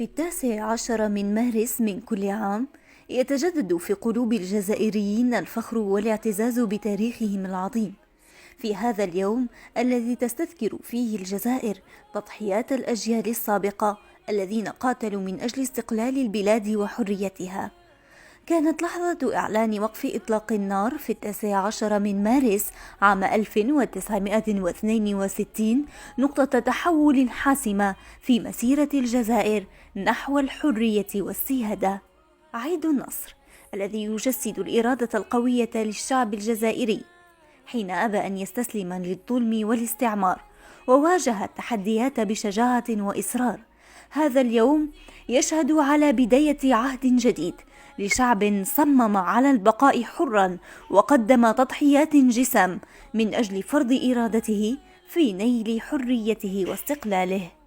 في 19 من مارس من كل عام يتجدد في قلوب الجزائريين الفخر والاعتزاز بتاريخهم العظيم. في هذا اليوم الذي تستذكر فيه الجزائر تضحيات الأجيال السابقة الذين قاتلوا من أجل استقلال البلاد وحريتها، كانت لحظة إعلان وقف إطلاق النار في 19 من مارس عام 1962 نقطة تحول حاسمة في مسيرة الجزائر نحو الحرية والسيادة. عيد النصر الذي يجسد الإرادة القوية للشعب الجزائري حين أبى أن يستسلم للظلم والاستعمار وواجه التحديات بشجاعة وإصرار. هذا اليوم يشهد على بداية عهد جديد لشعب صمم على البقاء حرا وقدم تضحيات جسام من أجل فرض إرادته في نيل حريته واستقلاله.